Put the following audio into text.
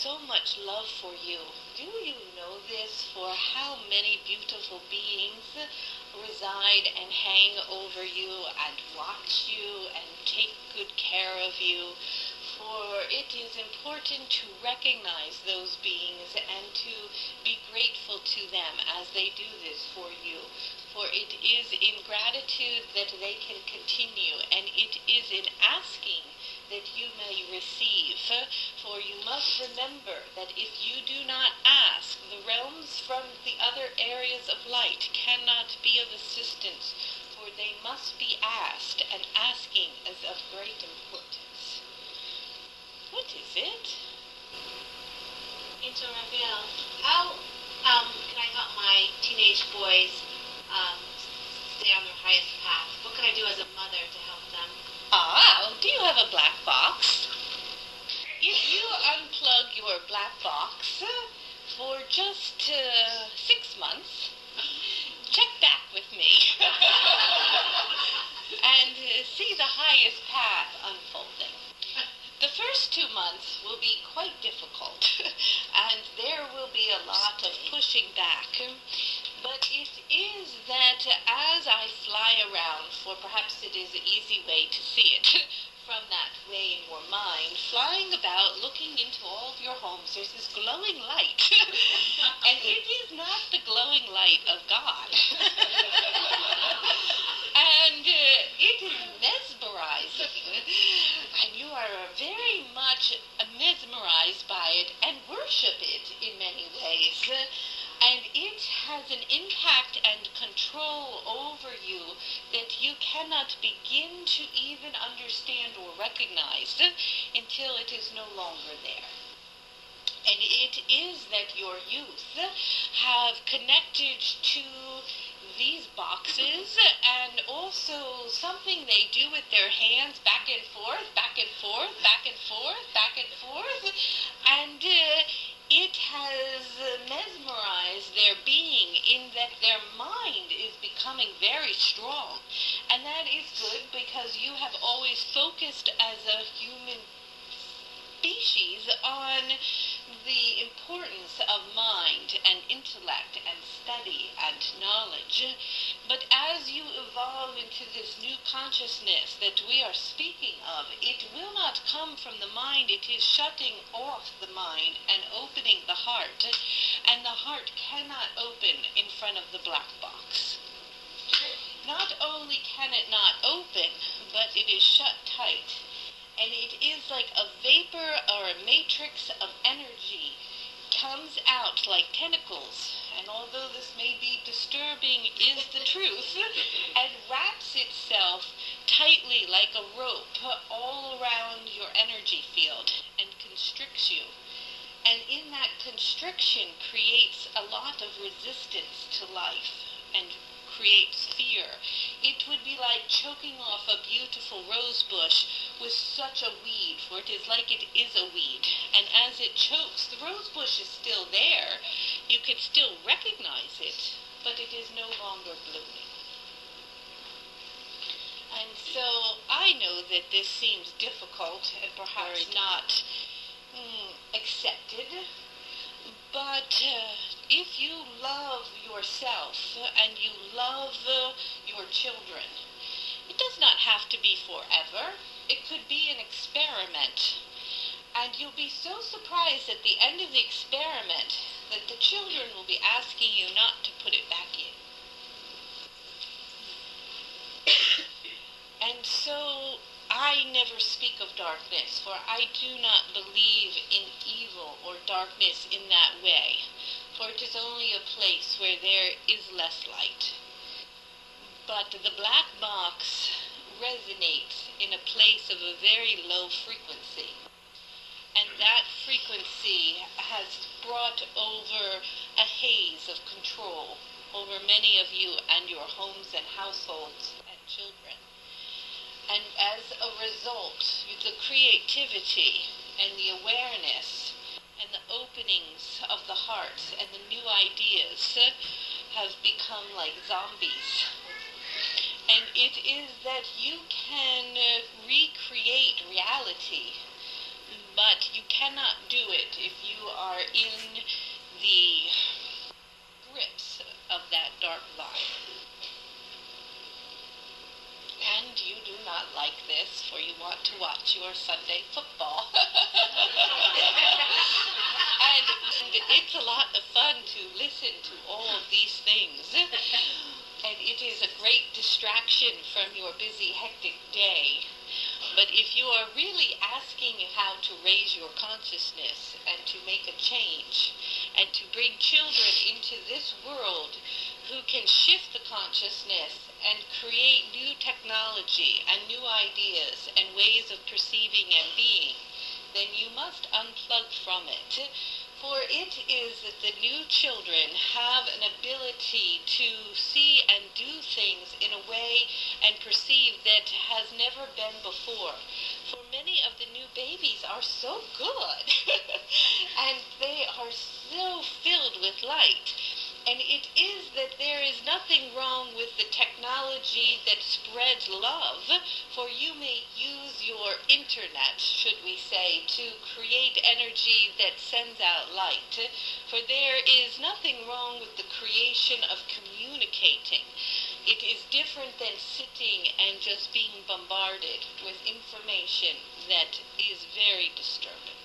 so much love for you. Do you know this, for how many beautiful beings reside and hang over you and watch you and take good care of you? For it is important to recognize those beings and to be grateful to them as they do this for you. For it is in gratitude that they can continue, and it is in asking that you may receive. For you must remember that if you do not ask, the realms from the other areas of light cannot be of assistance, for they must be asked, and asking is of great importance. What is it? Angel Raphael, how can I help my teenage boys stay on their highest path? What can I do as a mother to help them? Do you have a black box? If you unplug your black box for just 6 months, check back with me and see the highest path unfolding. The first 2 months will be quite difficult, and there will be a lot of pushing back. But it is that as I fly around, for perhaps it is an easy way to see it, from that way in your mind, flying about, looking into all of your homes, there's this glowing light. And it is not the glowing light of God. And it is mesmerizing. And you are very much mesmerized by it and worship it in many ways. And it has an impact and control over you that you cannot begin to even understand or recognize until it is no longer there. And it is that your youth have connected to these boxes, and also something they do with their hands, back and forth, back and forth, back and forth, back and forth, and it has mesmerized their being in that their mind is becoming very strong. And that is good, because you have always focused as a human species on the importance of mind and intellect and study and knowledge. But as you evolve into this new consciousness that we are speaking of, it will not come from the mind. It is shutting off the mind and opening the heart. And the heart cannot open in front of the black box. Not only can it not open, but it is shut tight. And it is like a vapor or a matrix of energy comes out like tentacles, and although this may be disturbing, is the truth, and wraps itself tightly like a rope all around your energy field and constricts you. And in that constriction creates a lot of resistance to life and creates fear. It would be like choking off a beautiful rose bush with such a weed, for it is like it is a weed. And as it chokes, the rose bush is still there. You could still recognize it, but it is no longer blooming. And so I know that this seems difficult and perhaps not accepted. But if you love yourself and you love your children, it does not have to be forever. It could be an experiment. And you'll be so surprised at the end of the experiment that the children will be asking you not to put it back in. And so I never speak of darkness, for I do not believe in evil or darkness in that way, for it is only a place where there is less light. But the black box resonates in a place of a very low frequency, and that frequency has brought over a haze of control over many of you and your homes and households and children. And as a result, the creativity and the awareness and the openings of the heart and the new ideas have become like zombies. And it is that you can recreate reality But you cannot do it if you are in the grips of that dark vibe. And you do not like this, for you want to watch your Sunday football. And it's a lot of fun to listen to all of these things. And it is a great distraction from your busy, hectic day. But if you are really asking how to raise your consciousness and to make a change and to bring children into this world who can shift the consciousness and create new technology and new ideas and ways of perceiving and being, then you must unplug from it. For it is that the new children have an ability to see and do things in a way and perceive that has never been before. For many of the new babies are so good and they are so filled with light. And it is that there is nothing wrong with the technology that spreads love, for you may use your internet, should we say, to create energy that sends out light. For there is nothing wrong with the creation of communicating. It is different than sitting and just being bombarded with information that is very disturbing.